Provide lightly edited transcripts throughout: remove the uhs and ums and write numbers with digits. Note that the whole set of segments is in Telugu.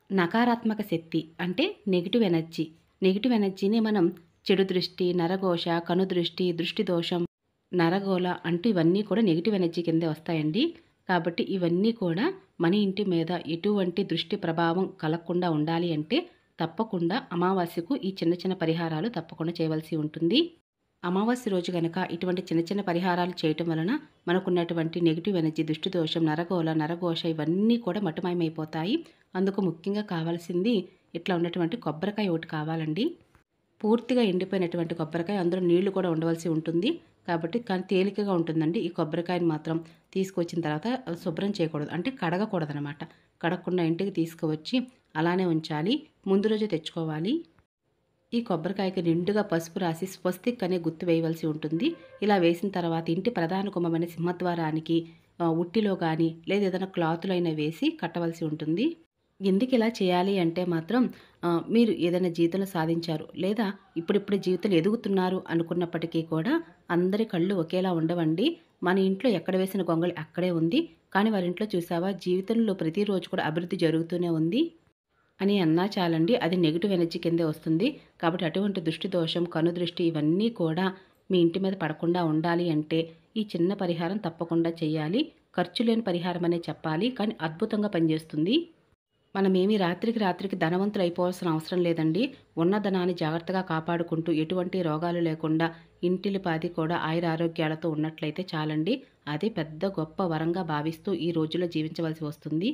నకారాత్మక శక్తి అంటే నెగెటివ్ ఎనర్జీ. నెగెటివ్ ఎనర్జీని మనం చెడు దృష్టి, నరఘోష, కనుదృష్టి, దృష్టి దోషం, నరగోల అంటూ ఇవన్నీ కూడా నెగెటివ్ ఎనర్జీ కిందే వస్తాయండి. కాబట్టి ఇవన్నీ కూడా మన ఇంటి మీద ఎటువంటి దృష్టి ప్రభావం కలగకుండా ఉండాలి అంటే తప్పకుండా అమావాస్యకు ఈ చిన్న చిన్న పరిహారాలు తప్పకుండా చేయవలసి ఉంటుంది. అమావాస్య రోజు గనక ఇటువంటి చిన్న చిన్న పరిహారాలు చేయటం వలన మనకున్నటువంటి నెగెటివ్ ఎనర్జీ, దృష్టి దోషం, నరగోల, నరఘోష ఇవన్నీ కూడా మటుమాయమైపోతాయి. అందుకు ముఖ్యంగా కావాల్సింది ఇట్లా ఉన్నటువంటి కొబ్బరికాయ ఒకటి కావాలండి. పూర్తిగా ఎండిపోయినటువంటి కొబ్బరికాయ, అందులో నీళ్లు కూడా ఉండవలసి ఉంటుంది. కాబట్టి కానీ తేలికగా ఉంటుందండి. ఈ కొబ్బరికాయని మాత్రం తీసుకొచ్చిన తర్వాత శుభ్రం చేయకూడదు, అంటే కడగకూడదనమాట. కడగకుండా ఇంటికి తీసుకువచ్చి అలానే ఉంచాలి. ముందు రోజే తెచ్చుకోవాలి. ఈ కొబ్బరికాయకి నిండుగా పసుపు రాసి స్వస్తిక్ అనే గుర్తు వేయవలసి ఉంటుంది. ఇలా వేసిన తర్వాత ఇంటి ప్రధాన గుమ్మమైన సింహద్వారానికి ఉట్టిలో కానీ లేదా ఏదైనా క్లాతులు అయినా వేసి కట్టవలసి ఉంటుంది. ఎందుకు ఇలా చేయాలి అంటే మాత్రం మీరు ఏదైనా జీవితంలో సాధించారు లేదా ఇప్పుడిప్పుడు జీవితంలో ఎదుగుతున్నారు అనుకున్నప్పటికీ కూడా అందరి కళ్ళు ఒకేలా ఉండవండి. మన ఇంట్లో ఎక్కడ వేసిన గొంగళి అక్కడే ఉంది, కానీ వారి ఇంట్లో చూసావా జీవితంలో ప్రతిరోజు కూడా అభివృద్ధి జరుగుతూనే ఉంది అని అన్నా చాలండి, అది నెగిటివ్ ఎనర్జీ కిందే వస్తుంది. కాబట్టి అటువంటి దృష్టి దోషం, కనుదృష్టి ఇవన్నీ కూడా మీ ఇంటి మీద పడకుండా ఉండాలి అంటే ఈ చిన్న పరిహారం తప్పకుండా చేయాలి. ఖర్చు లేని పరిహారం అనే చెప్పాలి, కానీ అద్భుతంగా పనిచేస్తుంది. మనమేమి రాత్రికి ధనవంతులు అయిపోవాల్సిన అవసరం లేదండి. ఉన్న ధనాన్ని జాగ్రత్తగా కాపాడుకుంటూ ఎటువంటి రోగాలు లేకుండా ఇంటిలిపాది కూడా ఆయురారోగ్యాలతో ఉన్నట్లయితే చాలండి. అది పెద్ద గొప్ప వరంగా భావిస్తూ ఈ రోజుల్లో జీవించవలసి వస్తుంది.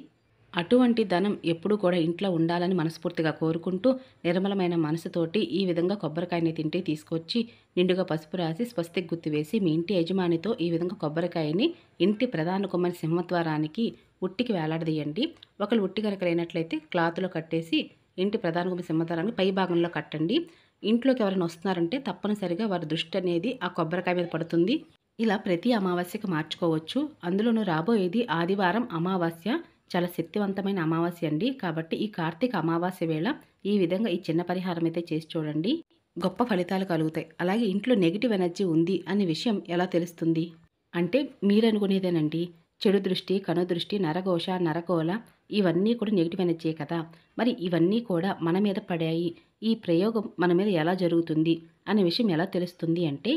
అటువంటి ధనం ఎప్పుడూ కూడా ఇంట్లో ఉండాలని మనస్ఫూర్తిగా కోరుకుంటూ నిర్మలమైన మనసుతోటి ఈ విధంగా కొబ్బరికాయని తింటే తీసుకొచ్చి నిండుగా పసుపు రాసి స్వస్తిక్ గుర్తు వేసి మీ ఇంటి యజమానితో ఈ విధంగా కొబ్బరికాయని ఇంటి ప్రధాన గుమ్మని సింహద్వారానికి ఉట్టికి వేలాడదీయండి. ఒకళ్ళు ఉట్టి కనుక లేనట్లయితే క్లాత్లో కట్టేసి ఇంటి ప్రధాన గుమ్మ సింహద్వారానికి పై భాగంలో కట్టండి. ఇంట్లోకి ఎవరైనా వస్తున్నారంటే తప్పనిసరిగా వారి దృష్టి అనేది ఆ కొబ్బరికాయ మీద పడుతుంది. ఇలా ప్రతి అమావాస్యకు మార్చుకోవచ్చు. అందులోనూ రాబోయేది ఆదివారం అమావాస్య, చాలా శక్తివంతమైన అమావాస్య అండి. కాబట్టి ఈ కార్తీక అమావాస్య వేళ ఈ విధంగా ఈ చిన్న పరిహారం అయితే చేసి చూడండి, గొప్ప ఫలితాలు కలుగుతాయి. అలాగే ఇంట్లో నెగిటివ్ ఎనర్జీ ఉంది అనే విషయం ఎలా తెలుస్తుంది అంటే మీరు అనుకునేదేనండి. చెడు దృష్టి, కనుదృష్టి, నరఘోష, నరకోల ఇవన్నీ కూడా నెగిటివ్ ఎనర్జీ కదా. మరి ఇవన్నీ కూడా మన మీద పడాయి. ఈ ప్రయోగం మన మీద ఎలా జరుగుతుంది అనే విషయం ఎలా తెలుస్తుంది అంటే,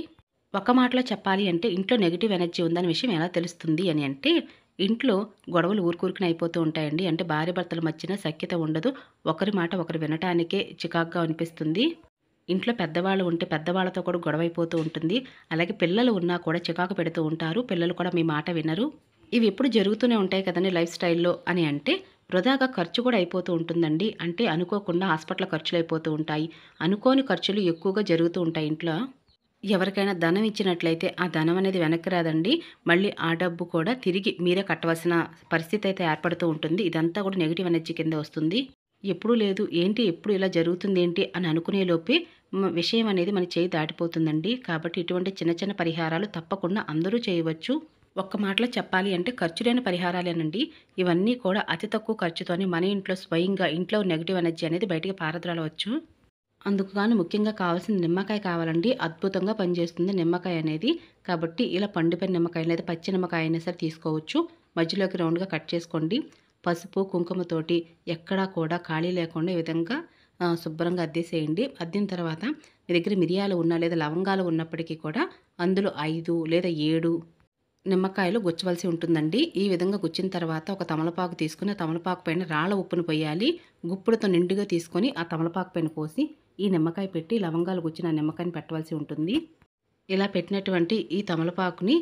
ఒక మాటలో చెప్పాలి అంటే ఇంట్లో నెగిటివ్ ఎనర్జీ ఉందనే విషయం ఎలా తెలుస్తుంది అని అంటే, ఇంట్లో గొడవలు ఊరుకూరుకుని అయిపోతూ ఉంటాయండి. అంటే భార్య భర్తల మధ్యన సఖ్యత ఉండదు. ఒకరి మాట ఒకరు వినటానికే చికాకుగా అనిపిస్తుంది. ఇంట్లో పెద్దవాళ్ళు ఉంటే పెద్దవాళ్ళతో కూడా గొడవ అయిపోతూ ఉంటుంది. అలాగే పిల్లలు ఉన్నా కూడా చికాకు పెడుతూ ఉంటారు. పిల్లలు కూడా మీ మాట వినరు. ఇవి ఎప్పుడు జరుగుతూనే ఉంటాయి కదండి లైఫ్ స్టైల్లో అని అంటే, వృధాగా ఖర్చు కూడా అయిపోతూ ఉంటుందండి. అంటే అనుకోకుండా హాస్పిటల్ ఖర్చులు అయిపోతూ ఉంటాయి. అనుకోని ఖర్చులు ఎక్కువగా జరుగుతూ ఉంటాయి ఇంట్లో. ఎవరికైనా ధనం ఇచ్చినట్లయితే ఆ ధనం అనేది వెనక్కి రాదండి. మళ్ళీ ఆ డబ్బు కూడా తిరిగి మీరే కట్టవలసిన పరిస్థితి అయితే ఏర్పడుతూ ఉంటుంది. ఇదంతా కూడా నెగిటివ్ ఎనర్జీ కింద వస్తుంది. ఎప్పుడూ లేదు ఏంటి, ఎప్పుడు ఇలా జరుగుతుంది ఏంటి అని అనుకునే లోపే విషయం అనేది మన చేయి దాటిపోతుందండి. కాబట్టి ఇటువంటి చిన్న చిన్న పరిహారాలు తప్పకుండా అందరూ చేయవచ్చు. ఒక్క మాటలో చెప్పాలి అంటే ఖర్చు లేని పరిహారాలేనండి. ఇవన్నీ కూడా అతి తక్కువ ఖర్చుతోనే మన ఇంట్లో స్వయంగా ఇంట్లో నెగిటివ్ ఎనర్జీ అనేది బయటికి పారద్రోలవచ్చు. అందుకు గాను ముఖ్యంగా కావాల్సిన నిమ్మకాయ కావాలండి. అద్భుతంగా పనిచేస్తుంది నిమ్మకాయ అనేది. కాబట్టి ఇలా పండిపోయిన నిమ్మకాయ లేదా పచ్చి నిమ్మకాయ అయినా సరే తీసుకోవచ్చు. మధ్యలోకి రౌండ్గా కట్ చేసుకోండి. పసుపు కుంకుమతోటి ఎక్కడా కూడా ఖాళీ లేకుండా ఈ విధంగా శుభ్రంగా అద్దేసేయండి. అద్దిన తర్వాత మీ దగ్గర మిరియాలు ఉన్నా లేదా లవంగాలు ఉన్నప్పటికీ కూడా అందులో 5 లేదా 7 నిమ్మకాయలు గుచ్చవలసి ఉంటుందండి. ఈ విధంగా గుచ్చిన తర్వాత ఒక తమలపాకు తీసుకుని ఆ తమలపాకు పైన రాళ్ళ ఉప్పును పోయాలి. గుప్పుడుతో నిండుగా తీసుకొని ఆ తమలపాకు పైన పోసి ఈ నిమ్మకాయ పెట్టి లవంగాలు గుచ్చిన నిమ్మకాయని పెట్టవలసి ఉంటుంది. ఇలా పెట్టినటువంటి ఈ తమలపాకుని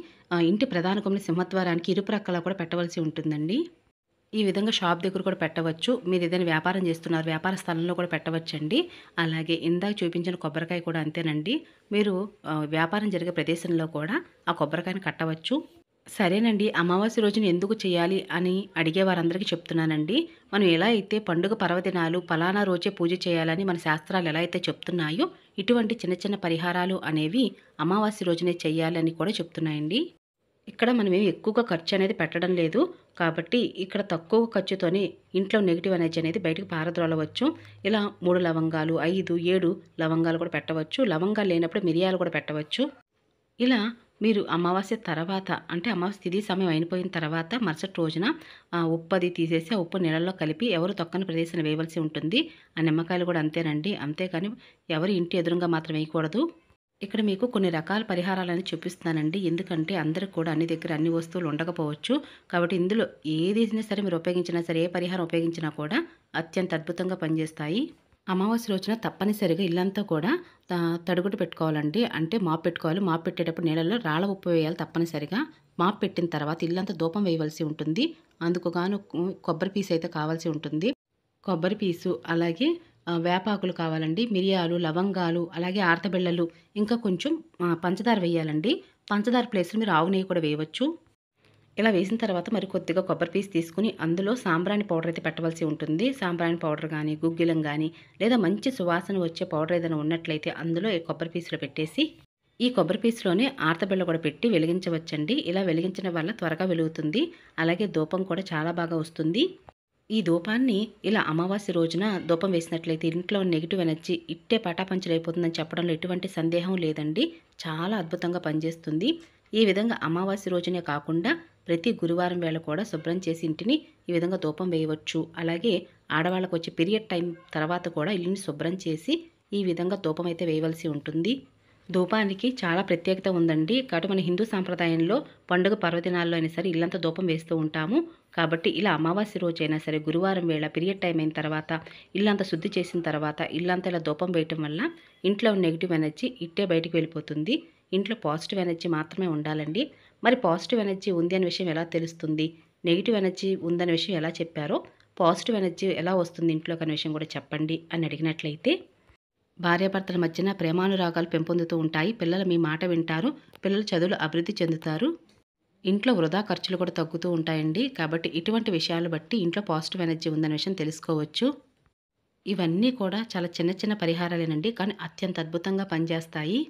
ఇంటి ప్రధాన గుమ్మని సింహద్వారానికి ఇరుప్రక్కలా కూడా పెట్టవలసి ఉంటుందండి. ఈ విధంగా షాప్ దగ్గర కూడా పెట్టవచ్చు. మీరు ఏదైనా వ్యాపారం చేస్తున్నారు వ్యాపార స్థలంలో కూడా పెట్టవచ్చండి. అలాగే ఇందాక చూపించిన కొబ్బరికాయ కూడా అంతేనండి. మీరు వ్యాపారం జరిగే ప్రదేశంలో కూడా ఆ కొబ్బరికాయని కట్టవచ్చు. సరేనండి, అమావాస్య రోజున ఎందుకు చేయాలి అని అడిగే వారందరికీ చెప్తున్నానండి. మనం ఎలా అయితే పండుగ పర్వదినాలు పలానా రోజే పూజ చేయాలని మన శాస్త్రాలు ఎలా అయితే చెప్తున్నాయో ఇటువంటి చిన్న చిన్న పరిహారాలు అనేవి అమావాస్య రోజునే చేయాలని కూడా చెప్తున్నాయండి. ఇక్కడ మనమేమి ఎక్కువగా ఖర్చు అనేది పెట్టడం లేదు. కాబట్టి ఇక్కడ తక్కువ ఖర్చుతోనే ఇంట్లో నెగిటివ్ ఎనర్జీ అనేది బయటకు పారద్రోలవచ్చు. ఇలా 3 లవంగాలు, 5, 7 లవంగాలు కూడా పెట్టవచ్చు. లవంగాలు లేనప్పుడు మిరియాలు కూడా పెట్టవచ్చు. ఇలా మీరు అమావాస్య తర్వాత అంటే అమావాస్య తిథి సమయం అయిపోయిన తర్వాత మరుసటి రోజున ఉప్పది తీసేసి ఆ ఉప్పు నీళ్ళల్లో కలిపి ఎవరు తొక్కని ప్రదేశాన్ని వేయవలసి ఉంటుంది. ఆ నిమ్మకాయలు కూడా అంతేనండి. అంతేకాని ఎవరి ఇంటి ఎదురుంగా మాత్రం వేయకూడదు. ఇక్కడ మీకు కొన్ని రకాల పరిహారాలని చూపిస్తున్నానండి. ఎందుకంటే అందరికి కూడా అన్ని దగ్గర అన్ని వస్తువులు ఉండకపోవచ్చు. కాబట్టి ఇందులో ఏదైనా సరే మీరు ఉపయోగించినా సరే, ఏ పరిహారం ఉపయోగించినా కూడా అత్యంత అద్భుతంగా పనిచేస్తాయి. అమావాస్య రోజున తప్పనిసరిగా ఇల్లంతా కూడా తడిగుడ్డ పెట్టుకోవాలండి. అంటే మాప్ పెట్టుకోవాలి. మాప్ పెట్టేటప్పుడు నీళ్ళల్లో రాళ్ళ ఉప్పు వేయాలి తప్పనిసరిగా. మాప్ పెట్టిన తర్వాత ఇల్లంతా ధూపం వేయవలసి ఉంటుంది. అందుకు గాను కొబ్బరి పీస్ అయితే కావాల్సి ఉంటుంది. కొబ్బరి పీసు అలాగే వేపాకులు కావాలండి. మిరియాలు, లవంగాలు, అలాగే ఆర్తబిళ్ళలు, ఇంకా కొంచెం పంచదార వేయాలండి. పంచదార ప్లేస్‌లో మీరు ఆవు నెయ్యి కూడా వేయవచ్చు. ఇలా వేసిన తర్వాత మరి కొద్దిగా కొబ్బరి పీస్ తీసుకొని అందులో సాంబ్రాణి పౌడర్ అయితే పెట్టవలసి ఉంటుంది. సాంబ్రాణి పౌడర్ గానీ, గుగ్గిలం గానీ, లేదా మంచి సువాసన వచ్చే పౌడర్ ఏదైనా ఉన్నట్లయితే అందులో ఈ కొబ్బరి పీస్‌లో పెట్టేసి, ఈ కొబ్బరి పీస్‌లోనే ఆర్తబిళ్ళ కూడా పెట్టి వెలిగించవచ్చండి. ఇలా వెలిగించడం వల్ల త్వరగా వెలుగుతుంది. అలాగే ధూపం కూడా చాలా బాగా వస్తుంది. ఈ ధూపాన్ని ఇలా అమావాస్య రోజున ధూపం వేసినట్లయితే ఇంట్లో నెగిటివ్ ఎనర్జీ ఇట్టే పటాపంచలైపోతుందని చెప్పడంలో ఎటువంటి సందేహం లేదండి. చాలా అద్భుతంగా పనిచేస్తుంది. ఈ విధంగా అమావాస్య రోజునే కాకుండా ప్రతి గురువారం వేళ కూడా శుభ్రం చేసి ఇంటిని ఈ విధంగా ధూపం వేయవచ్చు. అలాగే ఆడవాళ్ళకు వచ్చే పీరియడ్ టైం తర్వాత కూడా ఇల్లుని శుభ్రం చేసి ఈ విధంగా ధూపం అయితే వేయవలసి ఉంటుంది. ధూపానికి చాలా ప్రత్యేకత ఉందండి. కాబట్టి మన హిందూ సాంప్రదాయంలో పండుగ పర్వదినాల్లో అయినా సరే ఇల్లంతా ధూపం వేస్తూ ఉంటాము. కాబట్టి ఇలా అమావాస్య రోజైనా సరే గురువారం వేళ పీరియడ్ టైం అయిన తర్వాత ఇల్లంతా శుద్ధి చేసిన తర్వాత ఇల్లంతా ఇలా ధూపం వేయటం వల్ల ఇంట్లో నెగిటివ్ ఎనర్జీ ఇట్టే బయటికి వెళ్ళిపోతుంది. ఇంట్లో పాజిటివ్ ఎనర్జీ మాత్రమే ఉండాలండి. మరి పాజిటివ్ ఎనర్జీ ఉంది అనే విషయం ఎలా తెలుస్తుంది? నెగిటివ్ ఎనర్జీ ఉందనే విషయం ఎలా చెప్పారో పాజిటివ్ ఎనర్జీ ఎలా వస్తుంది ఇంట్లోకి అనే విషయం కూడా చెప్పండి అని అడిగినట్లయితే, భార్యాభర్తల మధ్యన ప్రేమానురాగాలు పెంపొందుతూ ఉంటాయి. పిల్లలు మీ మాట వింటారు. పిల్లలు చదువులు అభివృద్ధి చెందుతారు. ఇంట్లో వృధా ఖర్చులు కూడా తగ్గుతూ ఉంటాయండి. కాబట్టి ఇటువంటి విషయాలు బట్టి ఇంట్లో పాజిటివ్ ఎనర్జీ ఉందనే విషయం తెలుసుకోవచ్చు. ఇవన్నీ కూడా చాలా చిన్న చిన్న పరిహారాలేనండి. కానీ అత్యంత అద్భుతంగా పనిచేస్తాయి.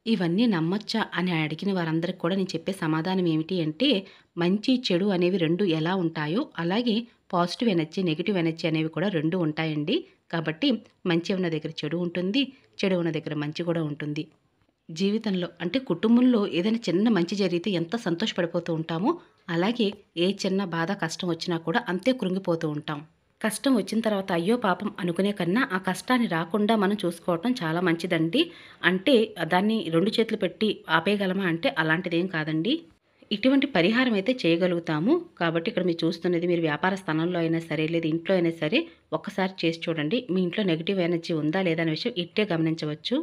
ఇవన్నీ నమ్మొచ్చా అని అడిగిన వారందరికి కూడా నేను చెప్పే సమాధానం ఏమిటి అంటే, మంచి, చెడు అనేవి 2 ఎలా ఉంటాయో అలాగే పాజిటివ్ ఎనర్జీ, నెగిటివ్ ఎనర్జీ అనేవి కూడా 2 ఉంటాయండి. కాబట్టి మంచి ఉన్న దగ్గర చెడు ఉంటుంది. చెడు ఉన్న దగ్గర మంచి కూడా ఉంటుంది. జీవితంలో అంటే కుటుంబంలో ఏదైనా చిన్న మంచి జరిగితే ఎంత సంతోషపడిపోతూ ఉంటామో, అలాగే ఏ చిన్న బాధ, కష్టం వచ్చినా కూడా అంతే కృంగిపోతూ ఉంటాం. కష్టం వచ్చిన తర్వాత అయ్యో పాపం అనుకునే కన్నా ఆ కష్టాన్ని రాకుండా మనం చూసుకోవటం చాలా మంచిదండి. అంటే దాన్ని 2 చేతులు పెట్టి ఆపేయగలమా అంటే అలాంటిదేం కాదండి. ఇటువంటి పరిహారం అయితే చేయగలుగుతాము. కాబట్టి ఇక్కడ మీరు చూస్తున్నది మీరు వ్యాపార స్థానంలో అయినా సరే, లేదా ఇంట్లో అయినా సరే ఒక్కసారి చేసి చూడండి. మీ ఇంట్లో నెగిటివ్ ఎనర్జీ ఉందా లేదా అనే విషయం ఇట్టే గమనించవచ్చు.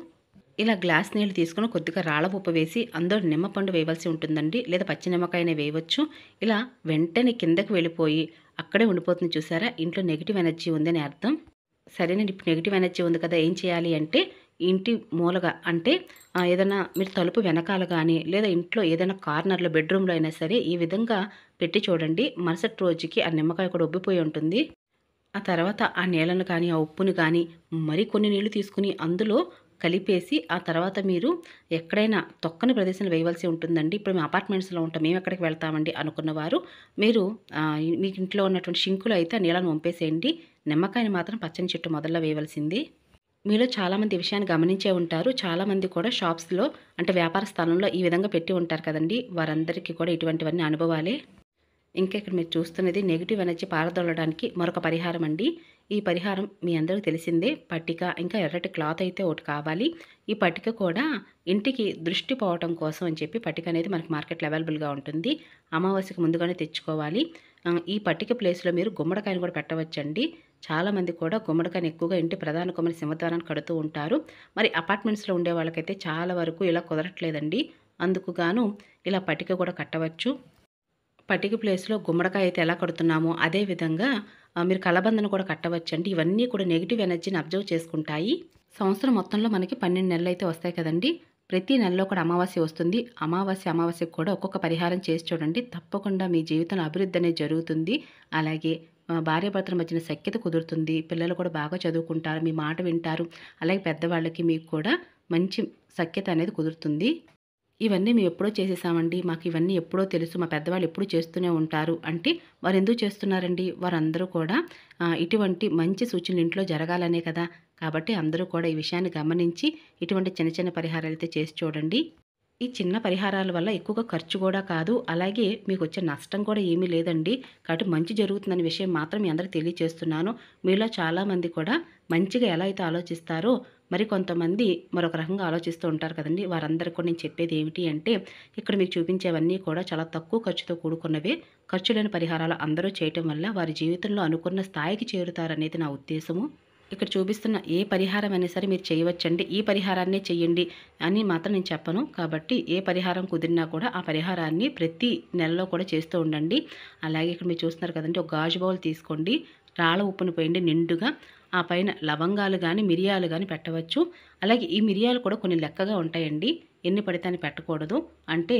ఇలా గ్లాస్ నీళ్ళు తీసుకొని కొద్దిగా రాళ్ళ ఉప్పు వేసి అందులో నిమ్మపండు వేయవలసి ఉంటుందండి. లేదా పచ్చి నిమ్మకాయనే వేయవచ్చు. ఇలా వెంటనే కిందకి వెళ్ళిపోయి అక్కడే ఉండిపోతుంది చూసారా? ఇంట్లో నెగిటివ్ ఎనర్జీ ఉందని అర్థం. సరేనండి, ఇప్పుడు నెగిటివ్ ఎనర్జీ ఉంది కదా, ఏం చేయాలి అంటే ఇంటి మూలగా అంటే ఏదైనా మీరు తలుపు వెనకాల కానీ లేదా ఇంట్లో ఏదైనా కార్నర్లో బెడ్రూమ్లో అయినా సరే ఈ విధంగా పెట్టి చూడండి. మరుసటి రోజుకి ఆ నిమ్మకాయ కూడా ఉబ్బిపోయి ఉంటుంది. ఆ తర్వాత ఆ నీళ్ళను కానీ ఆ ఉప్పుని కానీ మరి కొన్ని నీళ్లు తీసుకుని అందులో కలిపేసి ఆ తర్వాత మీరు ఎక్కడైనా తొక్కని ప్రదేశంలో వేయవలసి ఉంటుందండి. ఇప్పుడు మేము అపార్ట్మెంట్స్‌లో ఉంటాం. మేము ఎక్కడికి వెళ్తామండి అనుకున్నవారు మీరు మీకు ఇంట్లో ఉన్నటువంటి షింకులో అయితే ఆ నీళ్ళను వంపేసేయండి. నిమ్మకాయని మాత్రం పచ్చని చెట్టు మొదల్లో వేయవలసింది. మీలో చాలామంది ఈ విషయాన్ని గమనించే ఉంటారు. చాలామంది కూడా షాప్స్‌లో అంటే వ్యాపార స్థలంలో ఈ విధంగా పెట్టి ఉంటారు కదండీ! వారందరికీ కూడా ఇటువంటివన్నీ అనుభవాలే. ఇంకా ఇక్కడ మీరు చూస్తున్నది నెగిటివ్ ఎనర్జీ పారదోలడానికి మరొక పరిహారం అండి. ఈ పరిహారం మీ అందరికీ తెలిసిందే. పట్టిక ఇంకా ఎర్రటి క్లాత్ అయితే ఒకటి కావాలి. ఈ పట్టిక కూడా ఇంటికి దృష్టి పోవటం కోసం అని చెప్పి పట్టిక అనేది మనకి మార్కెట్లో అవైలబుల్గా ఉంటుంది. అమావాస్యకు ముందుగానే తెచ్చుకోవాలి. ఈ పట్టిక ప్లేస్లో మీరు గుమ్మడికాయను కూడా పెట్టవచ్చండి. చాలామంది కూడా గుమ్మడికాయని ఎక్కువగా ఇంటి ప్రధాన గుమ్మడి సింహద్వారాన్ని కడుతూ ఉంటారు. మరి అపార్ట్మెంట్స్లో ఉండే వాళ్ళకైతే చాలా వరకు ఇలా కుదరట్లేదండి. అందుకు గాను ఇలా పట్టిక కూడా కట్టవచ్చు. పట్టిక ప్లేస్‌లో గుమ్మడికాయ అయితే ఎలా కడుతున్నామో అదే విధంగా మీరు కలబందను కూడా కట్టవచ్చండి. ఇవన్నీ కూడా నెగిటివ్ ఎనర్జీని అబ్జర్వ్ చేసుకుంటాయి. సంవత్సరం మొత్తంలో మనకి 12 నెలలైతే వస్తాయి కదండీ! ప్రతి నెలలో కూడా అమావాస్య వస్తుంది. అమావాస్యకు కూడా ఒక్కొక్క పరిహారం చేసి చూడండి. తప్పకుండా మీ జీవితంలో అభివృద్ధి అనేది జరుగుతుంది. అలాగే భార్యాభర్తల మధ్యన సఖ్యత కుదురుతుంది. పిల్లలు కూడా బాగా చదువుకుంటారు. మీ మాట వింటారు. అలాగే పెద్దవాళ్ళకి మీకు కూడా మంచి సఖ్యత అనేది కుదురుతుంది. ఇవన్నీ మేము ఎప్పుడో చేసేసామండి. మాకు ఇవన్నీ ఎప్పుడో తెలుసు. మా పెద్దవాళ్ళు ఎప్పుడూ చేస్తూనే ఉంటారు అంటే వారెందుకు చేస్తున్నారండి? వారందరూ కూడా ఇటువంటి మంచి సూచనలు ఇంట్లో జరగాలనే కదా! కాబట్టి అందరూ కూడా ఈ విషయాన్ని గమనించి ఇటువంటి చిన్న చిన్న పరిహారాలైతే చేసి చూడండి. ఈ చిన్న పరిహారాల వల్ల ఎక్కువగా ఖర్చు కూడా కాదు. అలాగే మీకొచ్చే నష్టం కూడా ఏమీ లేదండి. కాబట్టి మంచి జరుగుతుందనే విషయం మాత్రం మీ అందరికి తెలియచేస్తున్నాను. మీలో చాలామంది కూడా మంచిగా ఎలా అయితే ఆలోచిస్తారో మరి కొంతమంది మరొక రకంగా ఆలోచిస్తూ ఉంటారు కదండీ! వారందరికి కూడా నేను చెప్పేది ఏమిటి అంటే ఇక్కడ మీకు చూపించేవన్నీ కూడా చాలా తక్కువ ఖర్చుతో కూడుకున్నవే. ఖర్చు లేని పరిహారాలు అందరూ చేయటం వల్ల వారి జీవితంలో అనుకున్న స్థాయికి చేరుతారనేది నా ఉద్దేశము. ఇక్కడ చూపిస్తున్న ఏ పరిహారం అయినా సరే మీరు చేయవచ్చండి. ఈ పరిహారాన్నే చెయ్యండి అని మాత్రం నేను చెప్పను. కాబట్టి ఏ పరిహారం కుదిరినా కూడా ఆ పరిహారాన్ని ప్రతి నెలలో కూడా చేస్తూ ఉండండి. అలాగే ఇక్కడ మీరు చూస్తున్నారు కదండీ! ఒక గాజు బౌల్ తీసుకోండి. రాళ్ళ ఉప్పును పోయండి నిండుగా. ఆ పైన లవంగాలు గానీ, మిరియాలు గానీ పెట్టవచ్చు. అలాగే ఈ మిరియాలు కూడా కొన్ని లెక్కగా ఉంటాయండి. ఎన్ని పడితే అన్ని పెట్టకూడదు. అంటే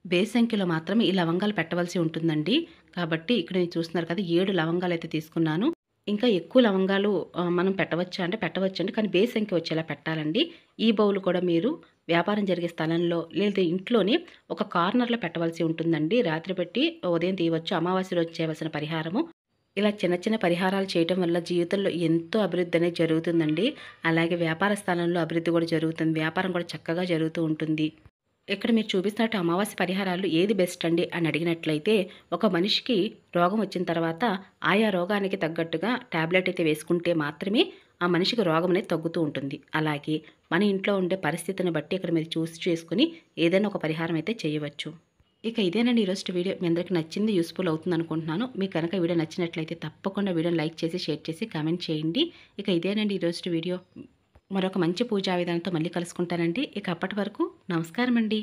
బేస్ సంఖ్యలో మాత్రమే ఈ లవంగాలు పెట్టవలసి ఉంటుందండి. కాబట్టి ఇక్కడ మీరు చూస్తున్నారు కదా! 7 లవంగాలైతే తీసుకున్నాను. ఇంకా ఎక్కువ లవంగాలు మనం పెట్టవచ్చా అంటే పెట్టవచ్చండి. కానీ బేస్ సంఖ్య వచ్చేలా పెట్టాలండి. ఈ బౌల్ కూడా మీరు వ్యాపారం జరిగే స్థలంలో లేదా ఇంట్లోనే ఒక కార్నర్‌లో పెట్టవలసి ఉంటుందండి. రాత్రి పెట్టి ఉదయం తీయవచ్చు. అమావాస్య రోజు చేయవలసిన పరిహారము. ఇలా చిన్న చిన్న పరిహారాలు చేయటం వల్ల జీవితంలో ఎంతో అభివృద్ధి అనేది జరుగుతుందండి. అలాగే వ్యాపార స్థలంలో అభివృద్ధి కూడా జరుగుతుంది. వ్యాపారం కూడా చక్కగా జరుగుతూ ఉంటుంది. ఇక్కడ మీరు చూపిస్తున్నట్టు అమావాస్య పరిహారాలు ఏది బెస్ట్ అండి అని అడిగినట్లయితే ఒక మనిషికి రోగం వచ్చిన తర్వాత ఆయా రోగానికి తగ్గట్టుగా టాబ్లెట్ అయితే వేసుకుంటే మాత్రమే ఆ మనిషికి రోగం అనేది తగ్గుతూ ఉంటుంది. అలాగే మన ఇంట్లో ఉండే పరిస్థితిని బట్టి ఇక్కడ మీరు చూసి చేసుకుని ఏదైనా ఒక పరిహారం అయితే చేయవచ్చు. ఇక ఇదేనండి ఈరోజు వీడియో. మీ అందరికీ నచ్చింది, యూస్ఫుల్ అవుతుంది అనుకుంటున్నాను. మీకు కనుక వీడియో నచ్చినట్లయితే తప్పకుండా వీడియోని లైక్ చేసి, షేర్ చేసి, కామెంట్ చేయండి. ఇక ఇదేనండి ఈరోజు వీడియో. మరొక మంచి పూజా విధానంతో మళ్ళీ కలుసుకుంటానండి. ఇక అప్పటి వరకు నమస్కారం అండి.